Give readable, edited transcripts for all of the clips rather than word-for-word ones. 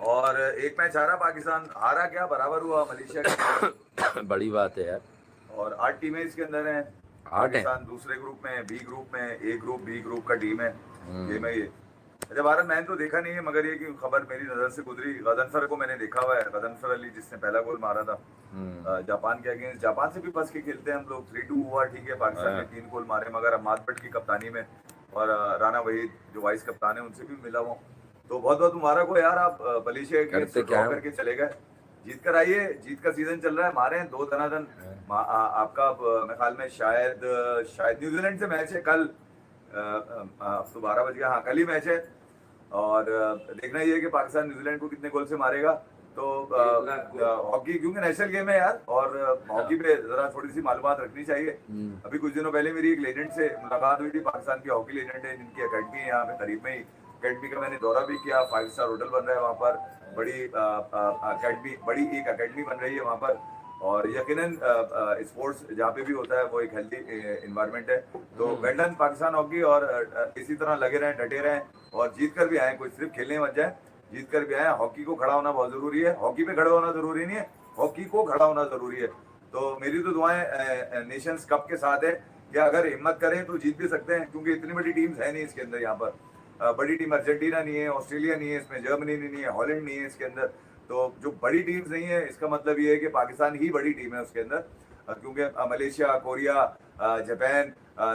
और एक मैच हारा पाकिस्तान, हारा क्या बराबर हुआ मलेशिया के साथ। बड़ी बात है यार। और 8 टीमें इसके अंदर हैं। 8 है। पाकिस्तान दूसरे ग्रुप में, बी ग्रुप में, ए ग्रुप बी ग्रुप का टीम है। गेम है ये। अच्छा भारत, मैंने तो देखा नहीं है, मगर ये कि खबर मेरी नजर से गुजरी। गजनफर को मैंने देखा हुआ है, गजनफर अली जिसने पहला गोल मारा था जापान के अगेंस्ट। जापान से भी बच के खेलते हैं हम लोग। 3-2 हुआ, ठीक है, पाकिस्तान ने 3 गोल मारे, मगर अम्माद भट्ट की कप्तानी में और राना वहीद जो वाइस कप्तान है उनसे भी मिला हुआ। तो बहुत बहुत मुबारक हो यार, आप मलेशिया के ड्रॉ करके चले गए। जीत कर आइए, जीत का सीजन चल रहा है, मारे हैं 2 धनाधन। आपका मेरे ख्याल में शायद न्यूजीलैंड से मैच है कल। अब तो 12 बज गया, हाँ कल ही मैच है। और देखना ये है कि पाकिस्तान न्यूजीलैंड को कितने गोल से मारेगा। तो हॉकी क्योंकि नेशनल गेम है यार, और हॉकी पे जरा थोड़ी सी मालूमात रखनी चाहिए। अभी कुछ दिनों पहले मेरी एक लेजेंड से मुलाकात हुई थी, पाकिस्तान की हॉकी लेजेंड है जिनकी अकेडमी है यहाँ पे करीब में ही। अकेडमी का मैंने दौरा भी किया, 5 स्टार होटल बन रहा है वहाँ पर, बड़ी अकेडमी, बड़ी एक अकेडमी बन रही है वहाँ पर। और यकीनन स्पोर्ट्स जहाँ पे भी होता है वो एक हेल्दी इन्वायरमेंट है। तो वेल डन पाकिस्तान हॉकी, और इसी तरह लगे रहें, डटे रहें, और जीत कर भी आए, कोई सिर्फ खेलने मत जाए, जीत कर भी आए। हॉकी को खड़ा होना बहुत जरूरी है, हॉकी पे खड़ा होना जरूरी नहीं है, हॉकी को खड़ा होना जरूरी है। तो मेरी तो दुआएं नेशंस कप के साथ है कि अगर हिम्मत करें तो जीत भी सकते हैं, क्योंकि इतनी बड़ी टीम्स है नहीं इसके अंदर। यहाँ पर बड़ी टीम अर्जेंटीना नहीं है, ऑस्ट्रेलिया नहीं है इसमें, जर्मनी नहीं है, हॉलैंड नहीं है इसके अंदर। तो जो बड़ी टीम्स नहीं है, इसका मतलब ये है कि पाकिस्तान ही बड़ी टीम है उसके अंदर। क्योंकि Malaysia, Korea, Japan,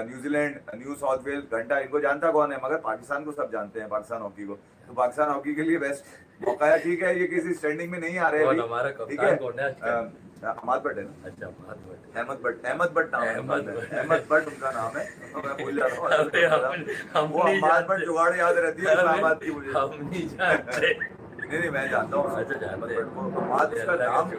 New Zealand, New South Wales, घंटा, इनको जानता कौन है, मगर पाकिस्तान को सब जानते हैं, पाकिस्तान हॉकी को। तो पाकिस्तान हॉकी के लिए बेस्ट मौका है। ठीक है, ये किसी स्टैंडिंग में नहीं आ रहे हैं, ठीक है। अहमद भट्ट है ना? अच्छा, अहमद भट्ट, अहमद भट्ट नाम है, अहमद भट्ट उनका नाम है। तो मैं भूल जाता हूँ, वो अहमद भट्ट जुगाड़ याद रहती है इस्लामाबाद की मुझे। नहीं मैं जानता हूँ। अहमद उसका नाम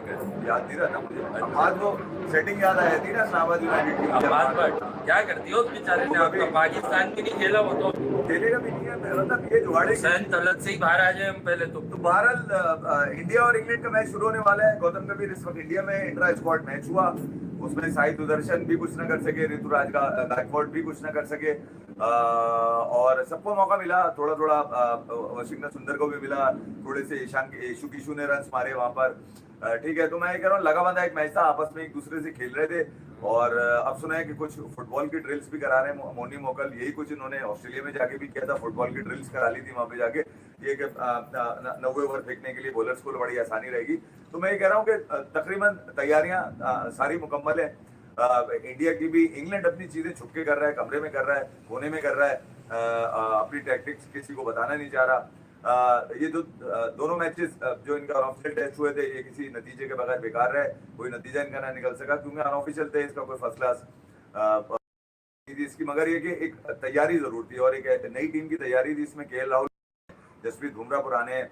याद नहीं रहता मुझे। अहमद वो सेटिंग याद आ जाती है ना इस्लामाबाद यूनाइटेड की। अहमद भट्ट क्या करती है उस बेचारे ने? आपका पाकिस्तान की नहीं खेला वो तो खेलेगा भी नहीं है, मतलब ये जुगाड़े तलत से ही बाहर आ जाए हम पहले तो बहरहाल इंडिया और इंग्लैंड का मैच शुरू होने वाला है। गौतम गंभीर इस वक्त इंडिया में, इंट्रा स्क्वाड मैच हुआ, उसमें साई सुदर्शन भी कुछ ना कर सके, ऋतुराज गायकवाड भी कुछ ना कर सके, और सबको मौका मिला थोड़ा थोड़ा। वशिंगटन सुंदर को भी मिला, थोड़े से ईशान किशु ने रन मारे वहां पर, ठीक है। तो मैं ये कह रहा हूँ, लगा बंधा एक मैच था, आपस में एक दूसरे से खेल रहे थे। और अब सुना है कि कुछ फुटबॉल की ड्रिल्स भी करा रहे हैं मोनी मोकल, यही कुछ इन्होंने ऑस्ट्रेलिया में जाके भी किया था, फुटबॉल की ड्रिल्स करा ली थी वहां पे जाके, ये कि 90 ओवर फेंकने के लिए बॉलर्स को बड़ी आसानी रहेगी। तो मैं ये कह रहा हूँ कि तकरीबन तैयारियां सारी मुकम्मल है। इंडिया की भी, इंग्लैंड अपनी चीजें छुपके कर रहा है, कमरे में कर रहा है, कोने में कर रहा है, अपनी टैक्टिक्स किसी को बताना नहीं चाह रहा। ये जो दोनों मैचेस जो इनका अनऑफिशियल टेस्ट हुए थे, ये किसी नतीजे के बगैर बेकार रहे, कोई नतीजा इनका ना निकल सका, क्योंकि अनऑफिशियल थे, इसका कोई फर्स्ट क्लास इसकी। मगर ये कि एक तैयारी जरूर थी, और एक नई टीम की तैयारी थी। इसमें केएल राहुल, जसप्रीत बुमराह पुराने,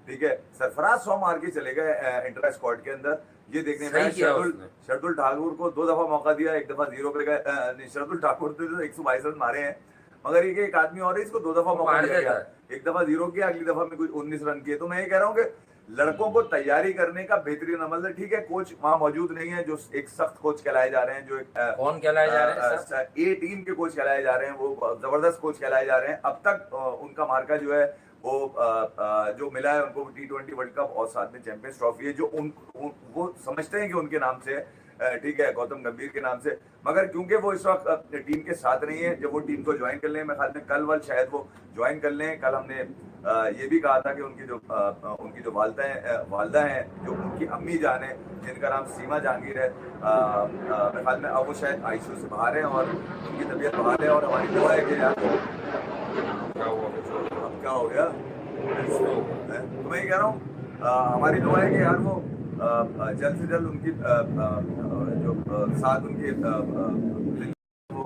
ठीक है, सरफराज 100 मार के चले गए इंटर स्क्वाड के अंदर। ये देखने में शरदुल ठाकुर को 2 दफा मौका दिया, 1 दफा 0 पे गए। शरदुल ठाकुर ने तो 122 रन मारे हैं, मगर ये एक आदमी और है, इसको 2 दफा मौका दिया गया, 1 दफा 0 किया, अगली दफा में कुछ 19 रन किए। तो मैं ये कह रहा हूँ कि लड़कों को तैयारी करने का बेहतरीन अमल है। ठीक है, कोच वहां मौजूद नहीं है, जो एक सख्त कोच कहलाए जा रहे हैं, जो एक कौन कहलाए जा रहे हैं? ए टीम के कोच कहलाए जा रहे हैं, वो जबरदस्त कोच कहलाए जा रहे हैं। अब तक उनका मार्का जो है वो जो मिला है उनको, T20 वर्ल्ड कप और साथ में चैंपियंस ट्रॉफी है, जो वो समझते हैं कि उनके नाम से है, ठीक है, गौतम गंभीर के नाम से। मगर क्योंकि वो इस वक्त टीम के साथ नहीं है, जब वो टीम को ज्वाइन कर लें, मैं ख्याल में कल वल शायद वो ज्वाइन कर लें। कल हमने ये भी कहा था कि उनकी जो वालदा हैं, जो उनकी अम्मी जान है, जिनका नाम सीमा जहांगीर है, मेरे ख्याल में अब वो शायद आईसीयू से बाहर हैं और उनकी तबीयत बाहर है। और हमारी दुआ है कि यार क्या हो गया, तो मैं ये कह रहा हूँ, हमारी दुआ है कि यार वो जल्द से जल्द उनकी जो साथ उनकी वो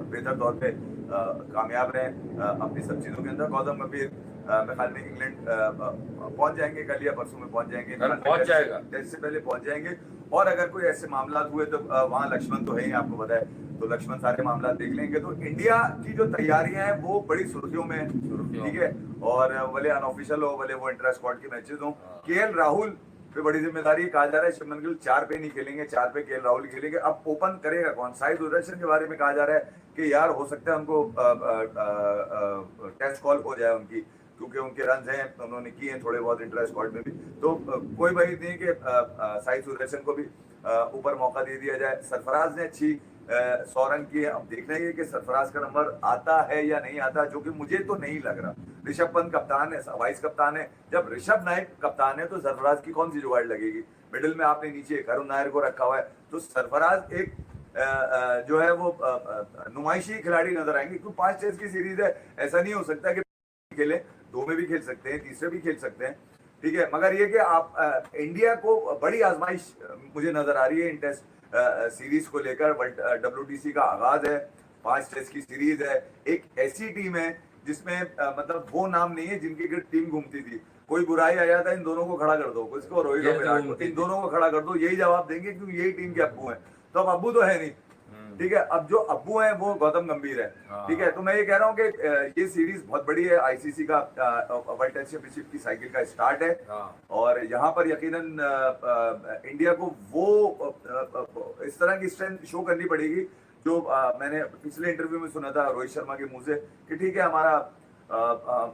बेहतर तौर पे कामयाब रहे अपनी सब चीजों के अंदर। गौतम गंभीर मेरे ख्याल में इंग्लैंड पहुंच जाएंगे, कल या परसों में पहुंच जाएंगे, पहुंच जाएगा, टेस्ट से पहले पहुंच जाएंगे। और अगर कोई ऐसे मामला हुए तो वहाँ लक्ष्मण तो है ही, आपको पता है, तो लक्ष्मण सारे मामला देख लेंगे। तो इंडिया की जो तैयारियां हैं वो बड़ी सुर्खियों में, ठीक है। और भले अनऑफिशियल हो, भले वो इंटर स्क्वाड के मैचेस हो, केएल राहुल पे बड़ी जिम्मेदारी है। कहा जा रहा है शुभमन गिल 4 पे नहीं खेलेंगे, 4 पे केएल राहुल खेलेंगे। अब ओपन करेगा कौन? साई सुदर्शन के बारे में कहा जा रहा है कि यार हो सकता है उनको टेस्ट कॉल हो जाए उनकी, क्योंकि उनके रन हैं, उन्होंने किए हैं थोड़े बहुत इंटर स्क्वाड में भी, तो कोई वही नहीं कि साई सुदर्शन को भी ऊपर मौका दे दिया जाए। सरफराज ने अच्छी 100 रन किए। अब देखना ही है कि सरफराज का नंबर आता है या नहीं आता, जो कि मुझे तो नहीं लग रहा। ऋषभ पंत कप्तान है, वाइस कप्तान है। जब ऋषभ नायक कप्तान है तो सरफराज की कौन सी जुगाड़ लगेगी? मिडिल में आपने नीचे करुण नायर को रखा हुआ है, तो सरफराज एक जो है वो नुमाइशी खिलाड़ी नजर आएंगे, क्योंकि 5 टेस्ट की सीरीज है। ऐसा नहीं हो सकता कि खेले, 2 में भी खेल सकते हैं, तीसरे भी खेल सकते हैं, ठीक है। मगर ये कि आप इंडिया को बड़ी आजमाइश मुझे नजर आ रही है इन टेस्ट सीरीज को लेकर। WTC का आगाज है, 5 टेस्ट की सीरीज है। एक ऐसी टीम है जिसमें मतलब वो नाम नहीं है जिनकी टीम घूमती थी। कोई बुराई आ जाता है, इन दोनों को खड़ा कर दो, किसको? रोहित और विराट को, इन दोनों को खड़ा कर दो, यही जवाब देंगे क्योंकि यही टीम के अब्बू हैं। तो अब अब्बू तो है नहीं, ठीक है। अब जो अब्बू हैं वो गौतम गंभीर है, ठीक है। तो मैं ये कह रहा हूँ कि ये सीरीज बहुत बड़ी है। ICC का वर्ल्ड टेस्ट चैंपियनशिप की साइकिल का स्टार्ट है, और यहाँ पर यकीनन इंडिया को वो इस तरह की स्ट्रेंथ शो करनी पड़ेगी जो मैंने पिछले इंटरव्यू में सुना था रोहित शर्मा के मुंह से, कि ठीक है हमारा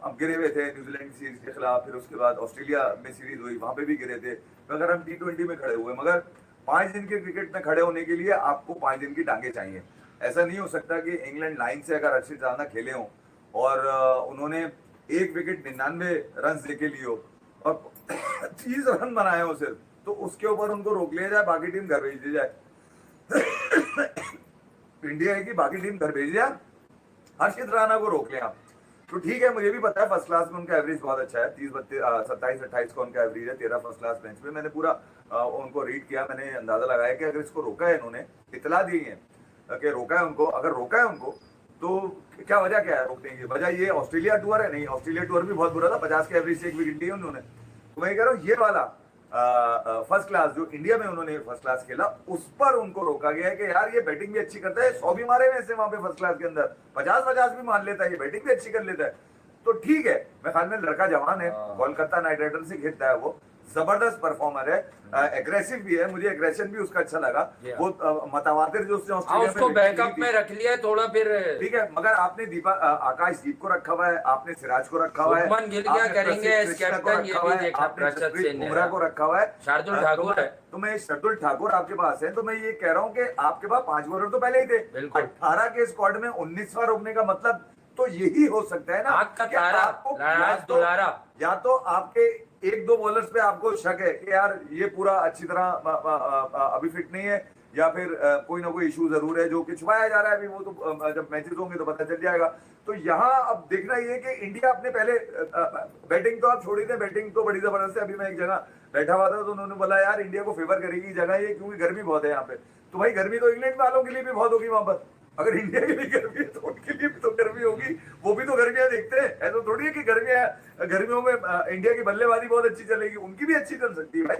हम गिरे हुए थे न्यूजीलैंड की सीरीज के खिलाफ, फिर उसके बाद ऑस्ट्रेलिया में सीरीज हुई, वहां पे भी गिरे थे, मगर हम T20 में खड़े हुए। मगर 5 दिन के क्रिकेट में खड़े होने के लिए आपको 5 दिन की टांगे चाहिए। ऐसा नहीं हो सकता कि इंग्लैंड लाइन से अगर अर्शद राना खेले हों और उन्होंने 1 विकेट 99 रन देके लिए हो और 30 रन बनाए हो सिर्फ, तो उसके ऊपर उनको रोक लिया जाए, बाकी टीम घर भेज दी जाए। इंडिया है कि बाकी टीम घर भेज दिया, हर्षित राणा को रोक लें आप, तो ठीक है। मुझे भी पता है फर्स्ट क्लास में उनका एवरेज बहुत अच्छा है, 27-28 का उनका एवरेज है, 13 फर्स्ट क्लास बेंच पे। मैंने पूरा उनको रीड किया, मैंने अंदाजा लगाया कि अगर इसको रोका है, इन्होंने इतला दी है कि रोका है उनको, अगर रोका है उनको तो क्या वजह क्या है रोकने की? वजह ये ऑस्ट्रेलिया टूर है? नहीं, ऑस्ट्रेलिया टूर भी बहुत बुरा था, 50 के एवरेज से 1 विकेट लिया उन्होंने। तो मैं कह रहा हूँ ये वाला फर्स्ट क्लास जो इंडिया में उन्होंने फर्स्ट क्लास खेला, उस पर उनको रोका गया है कि यार ये बैटिंग भी अच्छी करता है, 100 भी मारे वैसे वहां पे फर्स्ट क्लास के अंदर, 50-50 भी मान लेता है, ये बैटिंग भी अच्छी कर लेता है, तो ठीक है। मैं ख्याल में लड़का जवान है, कोलकाता नाइट राइडर्स से खेलता है, वो जबरदस्त परफॉर्मर है, एग्रेसिव भी है, मुझे एग्रेशन भी उसका अच्छा लगा। वो मतवातिर जो उसने ऑस्ट्रेलिया उसको बैकअप में रख लिया थोड़ा, फिर ठीक है। मगर आपने आकाशदीप को रखा हुआ है, आपने सिराज को रखा हुआ है, शुभमन गिल क्या करेंगे एज कैप्टन, ये भी देखा, आपने बुमराह को रखा हुआ है, शार्दुल ठाकुर है। तो मैं शार्दुल ठाकुर आपके पास है, तो मैं ये कह रहा हूँ कि आपके पास 5 बॉलर तो पहले ही थे, 18 के स्क्वाड में 19वां रोकने का मतलब तो यही हो सकता है ना, या तो आपके 1-2 बॉलर्स पे आपको शक है कि यार ये पूरा अच्छी तरह अभी फिट नहीं है, या फिर कोई ना कोई इशू जरूर है जो कि छुपाया जा रहा है अभी, वो तो जब मैचेस होंगे तो पता चल जाएगा। तो यहाँ अब देखना ये कि इंडिया अपने पहले बैटिंग तो आप छोड़ी थे, बैटिंग तो बड़ी जबरदस्त है। अभी मैं एक जगह बैठा हुआ था तो उन्होंने बोला यार इंडिया को फेवर करेगी जगह ये, क्योंकि गर्मी बहुत है यहाँ पे। तो भाई गर्मी तो इंग्लैंड वालों के लिए भी बहुत होगी वहां पर, अगर इंडिया के लिए गर्मी है तो उनके लिए भी तो गर्मी होगी, वो भी तो गर्मियां देखते हैं। ऐसा थोड़ी है कि गर्मियों में इंडिया की बल्लेबाजी बहुत अच्छी चलेगी, उनकी भी अच्छी चल सकती है भाई।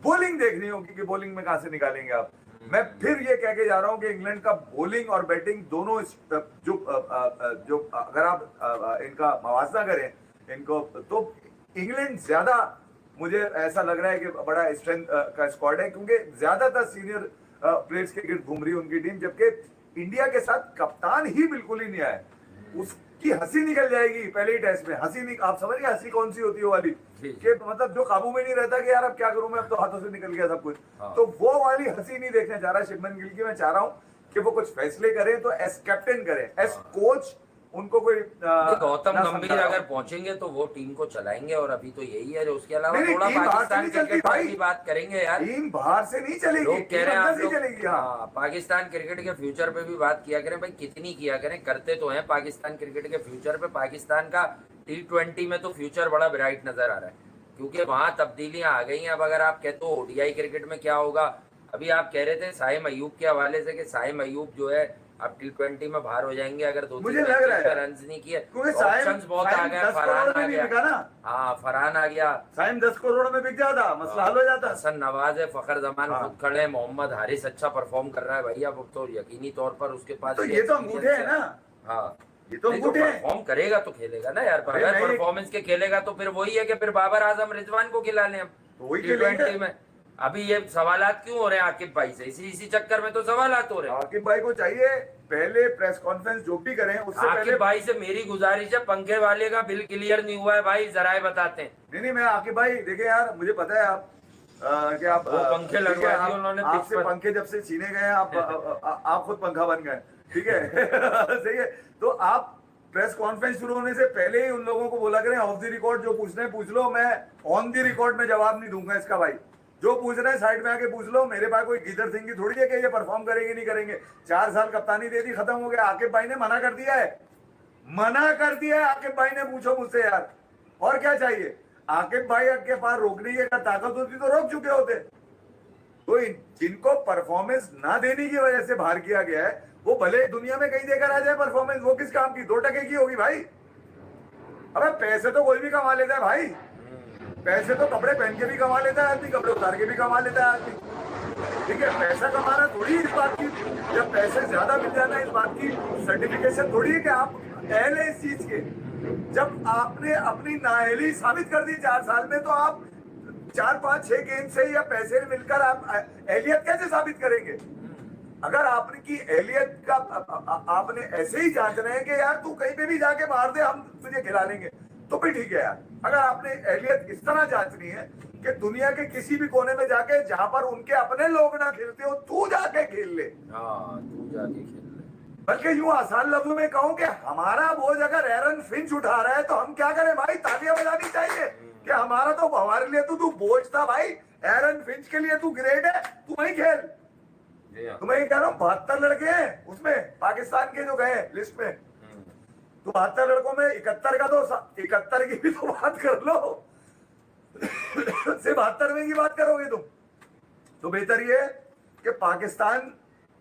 बोलिंग देखनी होगी कि बोलिंग में कहां से निकालेंगे आप। मैं फिर ये कह के जा रहा हूं कि इंग्लैंड का बोलिंग और बैटिंग दोनों जो अगर आप इनका मवाजना करें इनको, तो इंग्लैंड ज्यादा मुझे ऐसा लग रहा है कि बड़ा स्ट्रेंथ का स्क्वाड है, क्योंकि ज्यादातर सीनियर प्लेयर्स के गिर्द घूम रही है उनकी टीम, जबकि इंडिया के साथ कप्तान ही बिल्कुल ही नहीं आया। उसकी हंसी निकल जाएगी पहले ही टेस्ट में, आप समझ गए हंसी कौन सी होती है वाली, कि मतलब जो काबू में नहीं रहता कि यार अब क्या करूं मैं, अब तो हाथों से निकल गया सब कुछ। तो वो वाली हंसी नहीं देखने जा रहा शुभमन गिल की। मैं चाह रहा हूं कि वो कुछ फैसले करें तो एस कैप्टन करें, एस कोच उनको कोई गौतम गंभीर अगर पहुंचेंगे तो वो टीम को चलाएंगे, और अभी तो यही है। उसके अलावा थोड़ा पाकिस्तान क्रिकेट की बात करेंगे यार, टीम बाहर से नहीं चलेगी, लोग कह रहे हैं आप लोग चलेगी। हाँ, पाकिस्तान क्रिकेट के फ्यूचर पे भी बात किया करें भाई, कितनी किया करें, करते तो हैं पाकिस्तान क्रिकेट के फ्यूचर पे। पाकिस्तान का T20 में तो फ्यूचर बड़ा ब्राइट नजर आ रहा है, क्योंकि वहां तब्दीलियां आ गई हैं। अब अगर आप कहते हो ODI क्रिकेट में क्या होगा, अभी आप कह रहे थे साइम अयूब के हवाले से कि साइम अयूब जो है अब T20 में बाहर हो जाएंगे अगर 2-3 रन नहीं किए। ऑप्शंस बहुत आ गए, फरहान आ गया, हाँ फरहान आ गया, साइम 10 करोड़ में बिक जाता, मसला हल हो जाता। हसन नवाज है, फखर जमान खुद खड़े हैं, मोहम्मद हारिस अच्छा परफॉर्म कर रहा है भाई, अब तो यकीनी तौर पर उसके पास तो ये तो अंगूठे है ना। हाँ ये तो परफॉर्म करेगा तो खेलेगा ना यार, अगर परफॉर्मेंस के खेलेगा तो फिर वही है कि फिर बाबर आजम रिजवान को खिला लें, तो वही T20 खेलेंगे। में। अभी ये सवालात क्यों हो रहे हैं आकिब भाई से? इसी चक्कर में तो सवालात हो रहे हैं। आकिब भाई को चाहिए पहले प्रेस कॉन्फ्रेंस जो भी करें उससे पहले। आकिब भाई से मेरी गुजारिश है, पंखे वाले का बिल क्लियर नहीं हुआ है भाई, जरा बताते हैं। नहीं, मैं आकिब भाई देखिए यार, मुझे पता है आप कि आप वो पंखे ठीक लगवा है, दिए उन्होंने पिच आपसे पर। पंखे जब से छीने गए आप खुद पंखा बन गए, ठीक है। सही है। तो आप प्रेस कॉन्फ्रेंस शुरू होने से पहले ही उन लोगों को बोला करें ऑफ द रिकॉर्ड जो पूछना है पूछ लो, मैं ऑन द रिकॉर्ड में जवाब नहीं दूंगा इसका भाई। जो पूछ रहे हैं साइड में आके पूछ लो, मेरे पास कोई गीदर सिंह की थोड़ी है कि ये परफॉर्म करेंगे नहीं करेंगे। 4 साल कप्तानी दे दी, खत्म हो गया। आकिब भाई ने मना कर दिया है, मना कर दिया है आकिब भाई ने। पूछो मुझसे यार, और क्या चाहिए? आकिब भाई के पास रोकने की अगर ताकत होती तो रोक चुके होते। तो जिनको परफॉर्मेंस ना देने की वजह से बाहर किया गया है, वो भले दुनिया में कहीं देकर आ जाए परफॉर्मेंस, वो किस काम की? 2% की होगी भाई। अबे पैसे तो कोई भी कमा लेता है भाई, पैसे तो कपड़े पहन के भी कमा लेता है आदमी, कपड़े उतार के भी कमा लेता है आदमी, ठीक है। पैसा कमाना थोड़ी इस बात की, जब पैसे ज्यादा मिल जाना इस बात की सर्टिफिकेशन थोड़ी है कि आप अहल है इस चीज के। जब आपने अपनी नाअहली साबित कर दी 4 साल में, तो आप 4, 5, 6 गेम से या पैसे मिलकर आप अहलियत कैसे साबित करेंगे? अगर आपकी अहलियत का आपने ऐसे ही जांचना है कि यार तू कहीं पे भी जाके मार दे हम तुझे खिला लेंगे, तो भी ठीक है यार। अगर आपने अहलियत इस तरह जांचनी है कि दुनिया के किसी भी कोने में जाके जहां पर उनके अपने लोग ना खेलते हो, तू जाके खेल ले। हाँ, तू जाके खेल ले। बल्कि यूं आसान लफ्जों में कहूं कि हमारा बोझ अगर एरन फिंच उठा रहा है तो हम क्या करें भाई? तालियां बजानी चाहिए कि हमारा तो, हमारे लिए तो तू बोझ था भाई। एरन फिंच के लिए तू ग्रेट है, तू वही खेल। तो मैं ये कह रहा हूँ 72 लड़के हैं उसमें पाकिस्तान के जो गए लिस्ट में, तो 72 लड़कों में 71 का तो 71 की भी तो बात कर लो। सिर्फ 72वें की बात करोगे तुम, तो बेहतर ये है कि पाकिस्तान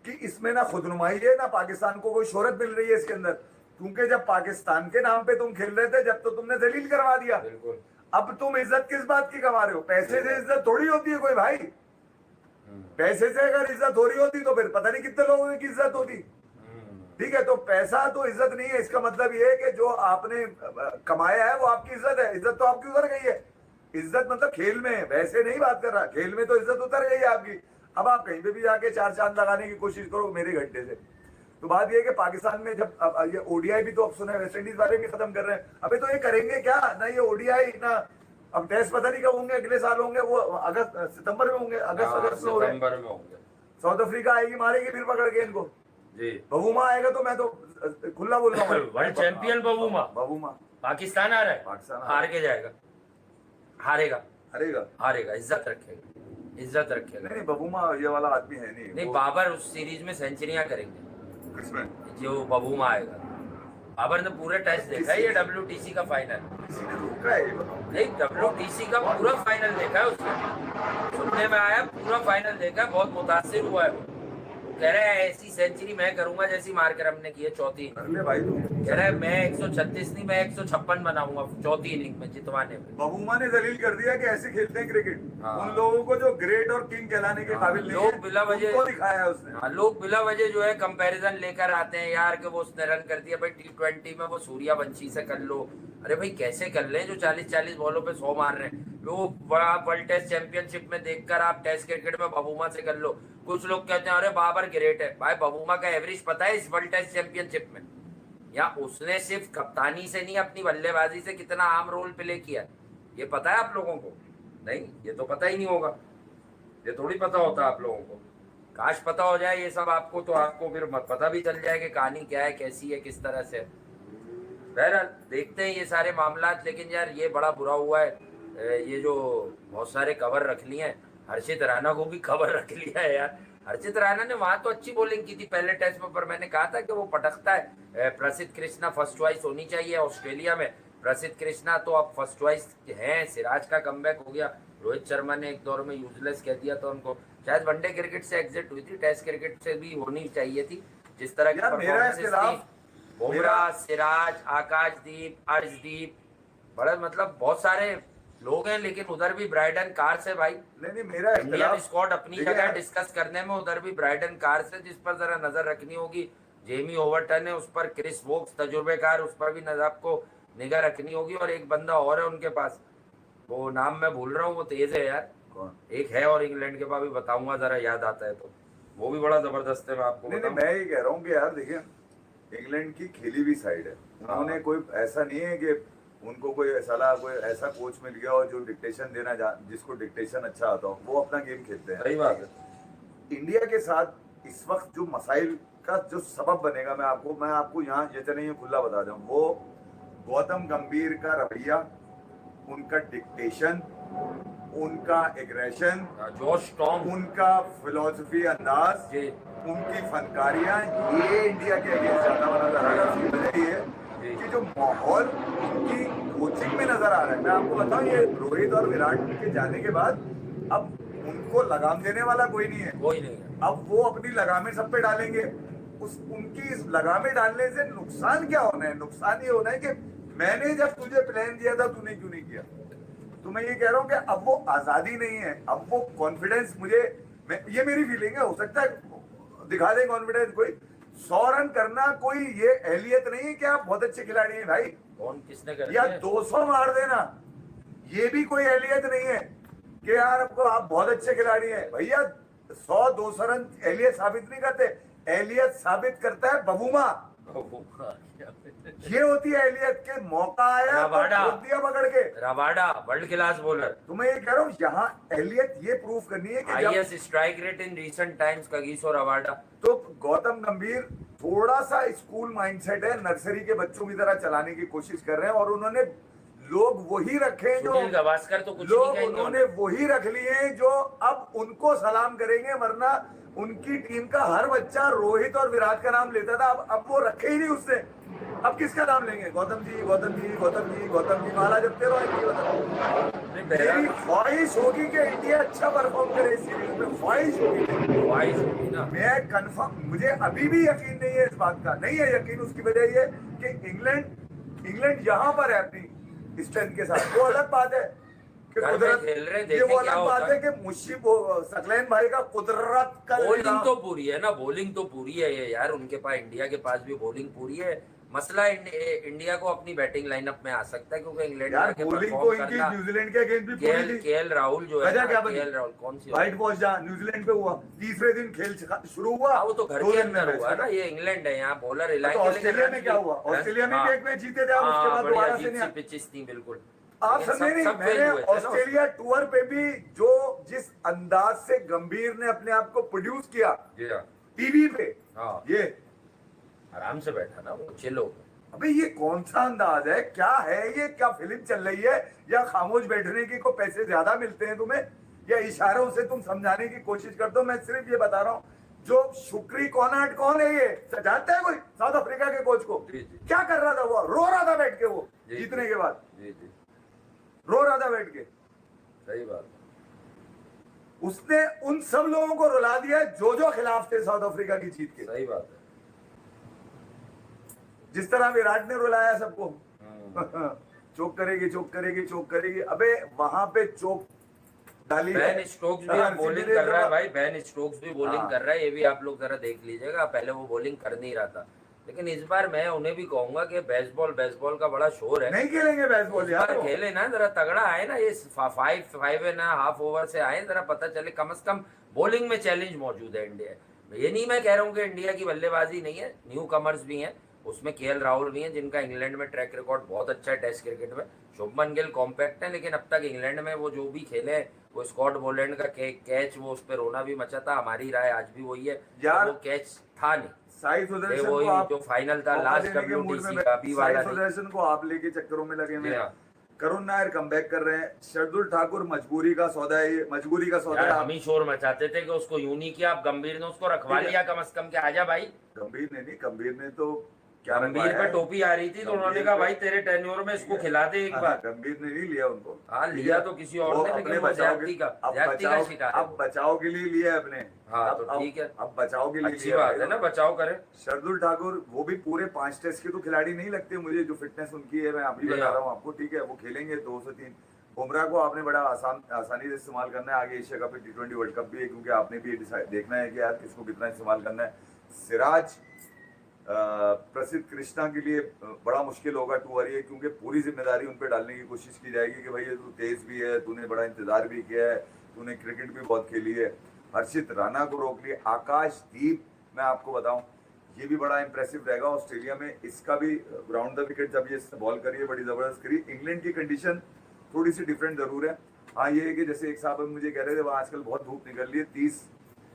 की इसमें ना खुदनुमाई है, ना पाकिस्तान को कोई शोहरत मिल रही है इसके अंदर। क्योंकि जब पाकिस्तान के नाम पे तुम खेल रहे थे, जब तो तुमने दलील करवा दिया। बिल्कुल। अब तुम इज्जत किस बात की कमा रहे हो? पैसे से इज्जत थोड़ी होती है कोई भाई। पैसे से अगर इज्जत हो रही होती तो फिर पता नहीं कितने लोगों की इज्जत होती, ठीक है। तो पैसा तो इज्जत नहीं है। इसका मतलब ये है कि जो आपने कमाया है वो आपकी इज्जत है। इज्जत तो आपकी उतर गई है। इज्जत मतलब खेल में, वैसे नहीं बात कर रहा, खेल में तो इज्जत उतर गई है आपकी। अब आप कहीं पे भी जाके 4 चांद लगाने की कोशिश करो मेरे घंटे से। तो बात ये है कि पाकिस्तान में जब अब ये ओडीआई भी तो अब सुना है, वेस्ट इंडीज वाले भी खत्म कर रहे हैं। अबे तो ये करेंगे क्या ना, ये ओडीआई ना, अब टेस्ट पता नहीं कब होंगे, अगले साल होंगे, वो अगस्त सितंबर में होंगे, अगस्त में होंगे। साउथ अफ्रीका आएगी, मारेगी फिर पकड़ के इनको जी। बबूमा आएगा तो मैं तो खुला बोल रहा हूँ, वर्ल्ड चैंपियन बबूमा पाकिस्तान आ रहा है, पाकिस्तान हार के जाएगा, हारेगा, हारेगा, इज्जत रखेगा, इज्जत रखेगा। नहीं बबूमा ये वाला आदमी है नहीं। बाबर उस सीरीज में सेंचुरियां करेंगे जो बबूमा आएगा। बाबर ने पूरे टेस्ट देखा है, ये WTC का फाइनल नहीं, WTC का पूरा फाइनल देखा है उसने, सुनने में आया पूरा फाइनल देखा है, बहुत मुतासिर हुआ है वो। कह रहा है ऐसी सेंचुरी मैं करूंगा जैसी मार्कर हमने की है चौथी। कह रहा है मैं 136 नहीं, मैं 156 बनाऊंगा चौथी इनिंग में जितवाने में। बबूमा ने दलील कर दिया कि ऐसे खेलते हैं क्रिकेट। उन लोगों को जो ग्रेट और किंग कहलाने के काबिल नहीं है, लोग बिला वजह दिखाया है उसने। लोग बिला वजह जो है कंपैरिजन लेकर आते हैं यार कि वो उसने रन कर दिया भाई T20 में, वो सूर्यवंशी से कर लो। अरे भाई कैसे कर ले जो 40-40 बॉलों पे 100 मार रहे हैं। वो वर्ल्ड टेस्ट चैंपियनशिप में देखकर आप टेस्ट क्रिकेट में बबूमा से कर लो। कुछ लोग कहते हैं अरे बाबर ग्रेट है, भाई बबूमा का एवरेज पता है इस वर्ल्ड टेस्ट चैंपियनशिप में? या उसने सिर्फ कप्तानी से नहीं अपनी बल्लेबाजी से कितना आम रोल प्ले किया, ये पता है आप लोगों को? नहीं, ये तो पता ही नहीं होगा, ये थोड़ी पता होता आप लोगों को। काश पता हो जाए ये सब आपको, तो आपको फिर पता भी चल जाए कि कहानी क्या है, कैसी है, किस तरह से। बहरहाल देखते हैं ये सारे मामला। लेकिन यार ये बड़ा बुरा हुआ है, ये जो बहुत सारे कवर रख लिए हैं, हर्षित राणा को भी खबर रख लिया है यार। हर्षित राणा ने वहां तो अच्छी बॉलिंग की थी पहले टेस्ट में, पर मैंने कहा था कि वो पटकता है। प्रसिद्ध कृष्णा फर्स्ट चॉइस होनी चाहिए ऑस्ट्रेलिया में। प्रसिद्ध कृष्णा तो अब फर्स्ट चॉइस हैं। सिराज का कमबैक हो गया। रोहित शर्मा ने एक दौर में यूजलेस कह दिया था उनको। शायद वनडे क्रिकेट से एग्जिट हुई थी, टेस्ट क्रिकेट से भी होनी चाहिए थी जिस तरह की परफॉर्मेंसेस थी। बुमराह, सिराज, आकाशदीप, अर्शदीप, बड़ा मतलब बहुत सारे लोग हैं। लेकिन उधर भी ब्राइडन कार से भाई, नहीं मेरा इंडियन स्क्वाड अपनी जगह डिस्कस करने में, उधर भी ब्राइडन कार से जिस पर जरा नजर रखनी होगी। जेमी ओवरटन है उस पर, क्रिस वोक्स तजुर्बेकार, उस पर भी नजर आपको निगाह रखनी होगी। और एक बंदा और है उनके पास, वो नाम मैं भूल रहा हूँ, वो तेज है यार, कौन? एक है और इंग्लैंड के पास भी बताऊंगा जरा, याद आता है तो। वो भी बड़ा जबरदस्त है, मैं आपको नहीं नहीं, बताऊं। मैं ये कह रहा हूँ कि यार देखिए, इंग्लैंड की खेली हुई साइड है, उन्होंने हाँ। कोई ऐसा नहीं है कि उनको कोई सलाह, कोई ऐसा कोच मिल गया और जो डिक्टेशन जिसको डिक्टेशन अच्छा आता हो वो अपना गेम खेलते हैं। सही बात है। इंडिया के साथ इस वक्त जो मसाइल का जो सबब बनेगा, मैं आपको यहाँ ये तो नहीं खुला बता दूं, वो गौतम गंभीर का रवैया, उनका डिक्टेशन, उनका एग्रेशन, जोश टॉम उनका फिलोसफी अंदाज, जी उनकी फनकारियां, ये इंडिया के अगेंस्ट ज्यादा नजर आ रहा है। उसकी वजह ये जी है कि जो माहौल उनकी कोचिंग में नजर आ रहा है, मैं आपको बताऊं, ये रोहित और विराट के जाने के बाद अब उनको लगाम देने वाला कोई नहीं है। कोई नहीं है। अब वो अपनी लगामें सब पे डालेंगे। उनकी इस लगामें डालने से नुकसान क्या होना है? नुकसान ये होना है कि मैंने जब तुझे प्लान दिया था तूने क्यों नहीं किया। तो मैं ये कह रहा हूं कि अब वो आजादी नहीं है, अब वो कॉन्फिडेंस ये मेरी फीलिंग है, हो सकता है दिखा दे कॉन्फिडेंस कोई। 100 रन करना कोई ये एहलियत नहीं है कि आप बहुत अच्छे खिलाड़ी हैं भाई, कौन किसने कर या दिया? 200 मार देना ये भी कोई एहलियत नहीं है कि यार आपको आप बहुत अच्छे खिलाड़ी हैं। भैया 100-200 रन एहलियत साबित नहीं करते, एहलियत साबित करता है बबूमा। ये होती है एहलियत के मौका आया तो रबाडा। ठोक दिया पकड़ के। रबाडा वर्ल्ड क्लास बॉलर, तो मैं ये कह रहा हूँ यहाँ एहलियत ये प्रूव करनी है कि जब highest strike rate in recent times Kagiso Rabada. तो गौतम गंभीर थोड़ा सा स्कूल माइंडसेट है, नर्सरी के बच्चों की तरह चलाने की कोशिश कर रहे हैं, और उन्होंने लोग वही रखे हैं सुनील जो गावस्कर तो कुछ नहीं लोग कहेंगे उन्होंने वही रख लिए हैं जो अब उनको सलाम करेंगे, वरना उनकी टीम का हर बच्चा रोहित और विराट का नाम लेता था, अब वो रखे ही नहीं उसने। अब किसका नाम लेंगे? गौतम जी, गौतम जी, गौतम जी, गौतम जी, माला जपते रहो। मेरी ख्वाहिश होगी कि इंडिया अच्छा परफॉर्म करे इस सीरीज में, ख्वाहिश होगी। वाइस होगी ना। मैं कंफर्म, मुझे अभी भी यकीन नहीं है इस बात का, नहीं है यकीन। उसकी वजह ये कि इंग्लैंड यहाँ पर है अपनी स्ट्रेंथ के साथ, वो अलग बात है कि घर में कुदरत, खेल रहे, ये देखें वो क्या अलग होता बात है। है कि सकलैन भाई का कुदरत का बॉलिंग निजाम। तो पूरी है ना, बॉलिंग तो पूरी है ये यार, उनके पास, इंडिया के पास भी बॉलिंग पूरी है। मसला इंडिया को अपनी बैटिंग लाइनअप में आ सकता है, क्योंकि इंग्लैंड यार में बॉलिंग तो परफॉर्म इनकी करना। न्यूजीलैंड के अगेंस्ट भी पूरी थी। केएल राहुल जो है वजह ना, क्या बनी? केएल राहुल कौन सी व्हाइट वॉश जहाँ न्यूजीलैंड पे हुआ, तीसरे दिन खेल शुरू हुआ, हाँ, वो तो घर 2 के दिन में अंदर मैच हुआ ना, खत्म। ये इंग्लैंड है, यहाँ बॉलर तो हिलाएंगे। ऑस्ट्रेलिया में क्या हुआ? ऑस्ट्रेलिया में भी एक मैच जीते थे आप, उसके बाद दोबारा से नहीं। पिचेस थी बिल्कुल। आप लेकिन समझे नहीं, सब मैंने fail हुए थे ना ऑस्ट्रेलिया टूर पे भी जो जिस अंदाज से गंभीर ने अपने आप को प्रोड्यूस किया जी हाँ। टीवी पे, हाँ। ये आराम से बैठा ना वो, चिल हो गया। अबे ये कौन सा अंदाज है? क्या है ये? क्या फिल्म चल रही है? या खामोश बैठने की को पैसे ज्यादा मिलते हैं तुम्हें, या इशारों से तुम समझाने की कोशिश करते हो? मैं सिर्फ ये बता रहा हूँ, जो शुक्री कोनाट कौन है ये जानता है कोई? साउथ अफ्रीका के कोच को जी, जी। क्या कर रहा था वो? रो रहा था बैठ के वो, जी, जीतने के बाद जी जी, रो रहा था बैठ के। सही बात। उसने उन सब लोगों को रुला दिया जो खिलाफ थे साउथ अफ्रीका की जीत के, सही बात है। जिस तरह विराट ने रुलाया सबको। हम्म। चोक करेगी, चोक करेगी, चोक करेगी। अबे वहां पे चोक डाली है। बेन स्टोक्स भी अब बॉलिंग कर रहा है भाई, बेन स्टोक्स भी बॉलिंग हाँ। कर रहा है, ये भी आप लोग जरा देख लीजिएगा। पहले वो बॉलिंग कर नहीं रहा था, लेकिन इस बार मैं उन्हें भी कहूंगा कि बेसबॉल का बड़ा शोर है। नहीं खेलेंगे बेसबॉल इस यार बार वो। खेले ना, जरा तगड़ा आए ना, ये 5.5 ओवर से आए, जरा पता चले, कम से कम बॉलिंग में चैलेंज मौजूद है इंडिया। ये नहीं मैं कह रहा हूँ कि इंडिया की बल्लेबाजी नहीं है, न्यू कमर्स भी हैं, उसमें केएल राहुल भी हैं, जिनका इंग्लैंड में ट्रैक रिकॉर्ड बहुत अच्छा है टेस्ट क्रिकेट में। शुभमन गिल कॉम्पैक्ट है, लेकिन अब तक इंग्लैंड में वो जो भी खेले हैं, वो स्कॉट बोलैंड का कैच, वो उस पर रोना भी मचा था। हमारी राय आज भी वही है यार, वो कैच था नहीं, साई सुदर्शन वही को आप जो फाइनल था मौका लास्ट देने के मूड WTC में, का, अभी वाला साई नहीं। सुदर्शन को आप लेके चक्करों में लगे हुए जी हैं। हाँ। करुण नायर कमबैक कर रहे हैं। शार्दुल ठाकुर मजबूरी का सौदा है, ये मजबूरी का सौदा यार है। हम ही शोर मचाते थे कि उसको यूं नहीं किया, अब गंभीर ने उसको रखवा लिया कम से कम, कि आजा भाई। गंभीर ने नहीं, गंभीर ने तो क्या गंभीर रखवाया पे है? टोपी आ रही थी तो उन्होंने कहा भाई तेरे टेन्योर में इसको खिला दे एक बार। गंभीर ने नहीं लिया उनको। हाँ, लिया तो किसी और वो ने, अपने लेकिन वो बचाव ज्यादती के, का अब ज्यादती का बचाव, शिकार है। अब बचाव के लिए लिया है अपने। हाँ, अब- तो अब- ठीक है। अब बचाव के लिए अच्छी लिया बात है ना, बचाव करे। शार्दुल ठाकुर वो भी पूरे 5 टेस्ट के तो खिलाड़ी नहीं लगते मुझे, जो फिटनेस उनकी है, मैं अभी जी बता हाँ। रहा हूँ आपको। ठीक है, वो खेलेंगे 2 से 3। बुमराह को आपने बड़ा आसानी से इस्तेमाल करना है। आगे Asia cup, T20 world cup भी है, क्योंकि आपने भी ये देखना है कि यार किसको कितना इस्तेमाल करना है। सिराज प्रसिद्ध कृष्णा के लिए बड़ा मुश्किल होगा टू वरी, क्योंकि पूरी जिम्मेदारी उन पे डालने की कोशिश की जाएगी कि भाई ये तू तेज भी है, तूने बड़ा इंतजार भी किया है, तूने क्रिकेट भी बहुत खेली है। हर्षित राणा को रोक लिए। आकाशदीप, मैं आपको बताऊं, ये भी बड़ा इंप्रेसिव रहेगा ऑस्ट्रेलिया में। इसका भी ग्राउंड द विकेट जब ये बॉल करी है बड़ी जबरदस्त करी। इंग्लैंड की कंडीशन थोड़ी सी डिफरेंट जरूर है। हाँ ये है कि जैसे एक साहब मुझे कह रहे थे वहाँ आजकल बहुत धूप निकल रही है, 30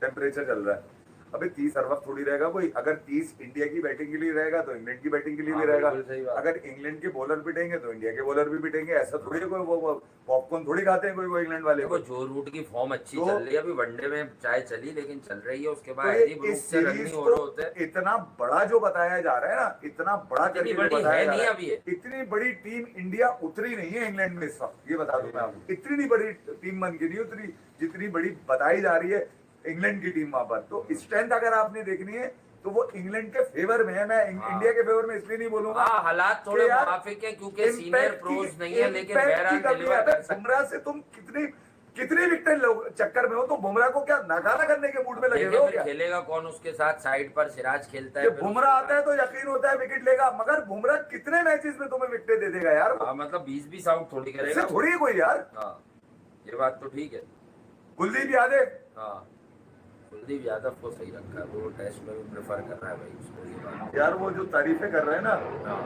टेम्परेचर चल रहा है। अबे 30 हर वक्त थोड़ी रहेगा कोई। अगर 30 इंडिया की बैटिंग के लिए रहेगा तो इंग्लैंड की बैटिंग के लिए भी रहेगा। अगर इंग्लैंड के बॉलर पिटेंगे तो इंडिया के बॉलर भी पिटेंगे। ऐसा थोड़ी है कोई वो पॉपकॉर्न थोड़ी खाते हैं कोई वो इंग्लैंड वाले। देखो जो रूट की फॉर्म अच्छी चल रही है, अभी वनडे में चाहे चली लेकिन चल रही है, उसके बाद तो यदि ब्रुक से रन नहीं हो रहे होते। इतना बड़ा जो बताया जा रहा है ना, इतना बड़ा इतनी बड़ी है नहीं अभी ये। इतनी बड़ी टीम इंडिया उतरी नहीं है इंग्लैंड में इस वक्त, ये बता दूं मैं आपको। इतनी बड़ी टीम बन के नहीं उतरी जितनी बड़ी बताई जा रही है इंग्लैंड की टीम वहां पर। तो स्ट्रेंथ अगर आपने देखनी है तो वो इंग्लैंड के फेवर में है। मैं इंडिया के फेवर में इसलिए नहीं बोलूंगा। हाँ, हालात थोड़े मुनाफिक है क्योंकि सीनियर प्रोज नहीं है, लेकिन बहरहाल डिलीवर कर सकते हैं। बुमराह से तुम कितनी विकेट चक्कर में हो, तो बुमराह को क्या नाकारा करने के मूड में लगे हो क्या? खेलेगा कौन उसके साथ? साइड पर सिराज खेलता है। बुमराह आता है तो यकीन होता है विकेट लेगा, मगर बुमराह कितने मैचेस में तुम्हें विकेट दे देगा यार? मतलब 20-20 आउट थोड़ी करेगा, थोड़ी कोई यार। हाँ ये बात तो ठीक है। कुलदीप यादव, हाँ कुलदीप यादव को सही रखा है, वो टेस्ट में भी प्रेफर कर रहा है भाई उसको। ये बात यार वो जो तारीफें कर रहे हैं ना,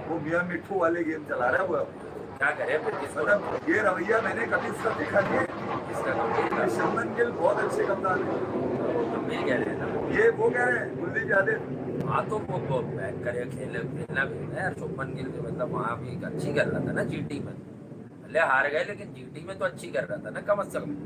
वो मियां मिट्ठू वाले गेम चला रहा है वो। क्या करे फिर किसको? मतलब ये रवैया मैंने कभी इसका देखा नहीं है। किसका? शुभमन गिल बहुत अच्छे कप्तान है। गंभीर कह रहे हैं ना, ये वो कह रहे हैं कुलदीप यादव। हाँ तो वो बैक करे खेलना भी है यार। शुभमन गिल के मतलब वहाँ भी अच्छी कर रहा था ना जीटी में, भले हार गए लेकिन जीटी में तो अच्छी कर रहा था ना, कम से कम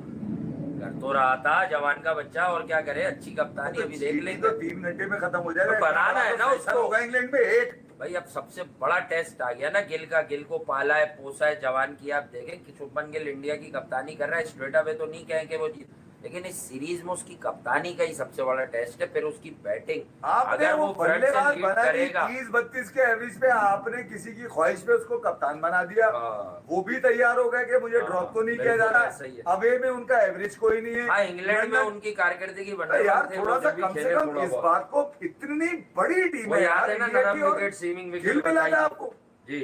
कर तो रहा था। जवान का बच्चा, और क्या करे, अच्छी कप्तानी अभी देख लेंगे। तो 3 घंटे में खत्म हो जाएगा। तो बनाना है ना उसको। होगा इंग्लैंड में एक भाई अब सबसे बड़ा टेस्ट आ गया ना गिल का। गिल को पाला है, पोसा है, जवान की। आप देखें कि शुभमन गिल इंडिया की कप्तानी कर रहा है, स्ट्रेट अवे तो नहीं कहें कि वो जीत, लेकिन इस सीरीज में उसकी कप्तानी का ही सबसे बड़ा टेस्ट है। फिर उसकी बैटिंग, अगर वो बल्लेबाज बना दी 30-32 के एवरेज पे, आपने किसी की ख्वाहिश पे उसको कप्तान बना दिया। वो भी तैयार हो गए कि मुझे ड्रॉप तो नहीं किया जा रहा। अवे में उनका एवरेज कोई नहीं है। हाँ, इंग्लैंड में उनकी कारकिर्दगी बन रही यार, थोड़ा सा कम से कम इस बात को, इतनी बड़ी टीम है यार, गिल मिला था आपको जी।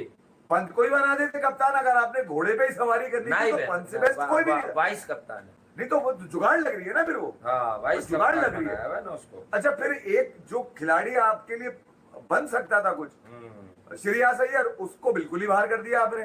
पंत कोई बना देते कप्तान, अगर आपने घोड़े पे ही सवारी करनी थी तो पंत से बेस्ट कोई भी नहीं। वाइस कप्तान है, नहीं तो वो जुगाड़ लग रही है ना फिर वो। हाँ, वाइस जुगाड़ लग रही है ना उसको। अच्छा, फिर एक जो खिलाड़ी आपके लिए बन सकता था कुछ, श्रेयस अय्यर, उसको बिल्कुल ही बाहर कर दिया आपने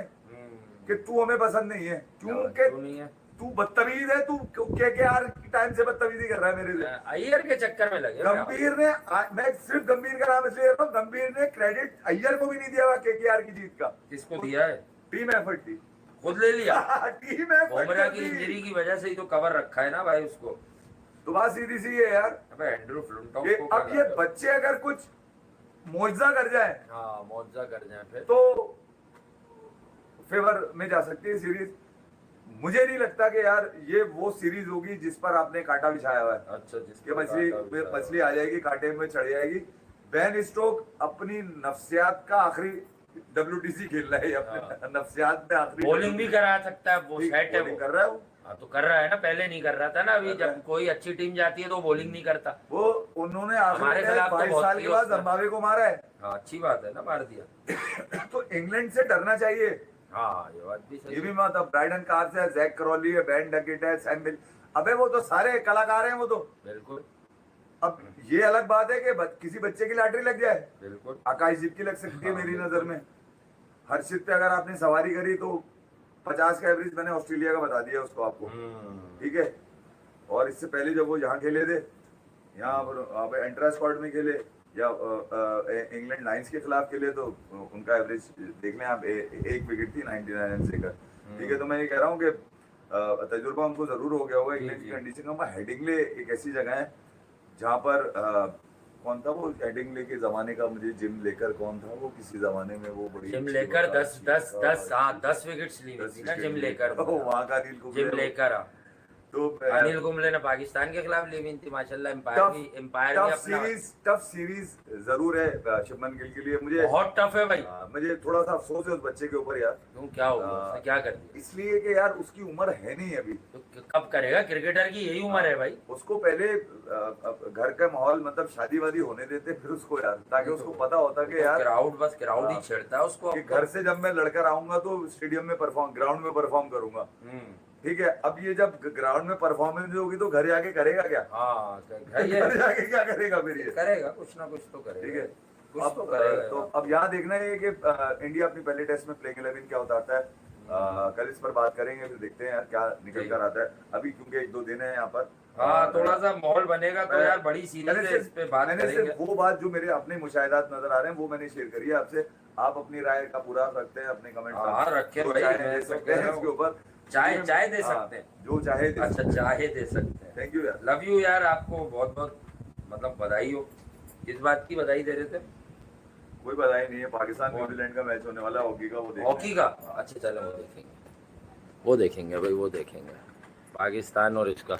कि तू हमें पसंद नहीं है, क्योंकि तू बदतमीज है। तू केकेआर की टाइम से बदतमीजी कर रहा है मेरे से। अय्यर के चक्कर में लगे गंभीर ने, मैं सिर्फ गंभीर का नाम इसलिए ले रहा हूँ, गंभीर ने क्रेडिट अय्यर को भी नहीं दिया केकेआर की जीत का। किसको दिया है? टीम एफर्ट थी, खुद ले लिया। टीम एफर्ट, बुमराह की इंजरी की वजह से ही तो कवर रखा है ना भाई उसको। तो बात सीधी सी है यार। अबे एंड्रू फ्लिंटॉक को अब ये बच्चे अगर कुछ मुआवजा कर जाए, हाँ मुआवजा कर जाए, फिर तो फेवर में जा सकती है सीरीज। मुझे नहीं लगता कि यार ये वो सीरीज होगी जिस पर आपने कांटा बिछाया हुआ है। अच्छा, जिसके मछली आ जाएगी, कांटे में चढ़ जाएगी। बेन स्टोक अपनी नफ्सियात का आखिरी WTC खेल रहा है, अपने नफ्सियात में आखिरी। बॉलिंग भी करा सकता है वो, सेट है वो, कर रहा है वो। हाँ तो कर रहा है ना, पहले नहीं कर रहा था ना। अभी जब कोई अच्छी टीम जाती है तो बॉलिंग नहीं करता वो। उन्होंने हमारे खिलाफ 22 साल के बाद जिम्बाब्वे को मारा है। हाँ अच्छी बात है ना, मार दिया। तो इंग्लैंड से डरना चाहिए। हाँ ये बात भी सही। ये भी मतलब ब्राइडन कार्स है, जैक क्रॉली है, बेन डकेट है, सैम मिल, अबे वो तो सारे कलाकार हैं वो तो। बिल्कुल। अब ये अलग बात है कि किसी बच्चे की लॉटरी लग जाए। बिल्कुल। आकाशदीप की लग सकती है मेरी नजर में। हर्षित पे अगर आपने सवारी करी तो 50 का एवरेज मैंने ऑस्ट्रेलिया का बता दिया उसको आपको, ठीक है। और इससे पहले जब वो यहाँ खेले थे, यहाँ पर एंट्रा स्क्वाड में खेले या इंग्लैंड लाइंस के खिलाफ खेले, तो उनका एवरेज देख लें आप, एक विकेट थी 99 रन से कर, ठीक है। तो मैं ये कह रहा हूँ कि तजुर्बा उनको जरूर हो गया होगा इंग्लैंड की कंडीशन का। हेडिंगले एक ऐसी जगह है जहाँ पर कौन था वो हेडिंगले के जमाने का, मुझे जिम लेकर कौन था वो, किसी जमाने में वो बड़ी जिम लेकर 10 विकेट्स ली थी ना जिम लेकर। वहाँ का दिल को जिम लेकर तो अनिल कुंबले ने पाकिस्तान के खिलाफ ली हुई थी माशाल्लाह। एम्पायर भी अपना टफ सीरीज जरूर है शुभमन गिल के लिए। मुझे बहुत टफ है भाई। मुझे थोड़ा सा अफसोस है उस बच्चे के ऊपर यार। क्यों, क्या हो गया, उसने क्या कर दिया? इसलिए कि यार उसकी उम्र है नहीं अभी। तो कब करेगा? क्रिकेटर की यही उम्र है भाई। उसको पहले घर का माहौल मतलब शादी वादी होने देते फिर उसको यार, ताकि उसको पता होता कि यार क्राउड ही छेड़ता है उसको। कि घर से जब मैं लड़कर आऊंगा तो स्टेडियम में ग्राउंड में परफॉर्म करूंगा। ठीक है, अब ये जब ग्राउंड में परफॉर्मेंस होगी तो घर जाके करेगा क्या? हाँ, घर जाके क्या करेगा फिर? ये करेगा कुछ ना कुछ तो करेगा। ठीक है, कुछ अब तो करेगा। तो अब यहाँ देखना है कि इंडिया अपनी पहले टेस्ट में प्लेइंग 11 क्या उतारता है। कल इस पर बात करेंगे, फिर देखते हैं यार क्या निकल कर आता है। अभी क्योंकि 1-2 दिन है यहाँ पर, हाँ थोड़ा सा माहौल बनेगा तो यार बड़ी सीरीज है, इस पे बात करेंगे। वो बात जो मेरे अपने मुशाहिदात नजर आ रहे हैं वो मैंने शेयर करी है आपसे। आप अपनी राय का पूरा रखते हैं अपने कमेंट। हाँ रखे भाई, दे सकते हैं इसके ऊपर। चाय दे सकते हैं, जो चाहे। अच्छा चाहे दे सकते हैं। थैंक यू यार, लव यू यार। आपको बहुत बहुत मतलब बधाई हो। किस बात की बधाई दे रहे थे? कोई बधाई नहीं है, पाकिस्तान न्यूजीलैंड का मैच होने वाला है हॉकी का, वो देखना है। हॉकी का? अच्छा चलो वो देखेंगे भाई, वो देखेंगे पाकिस्तान और इसका।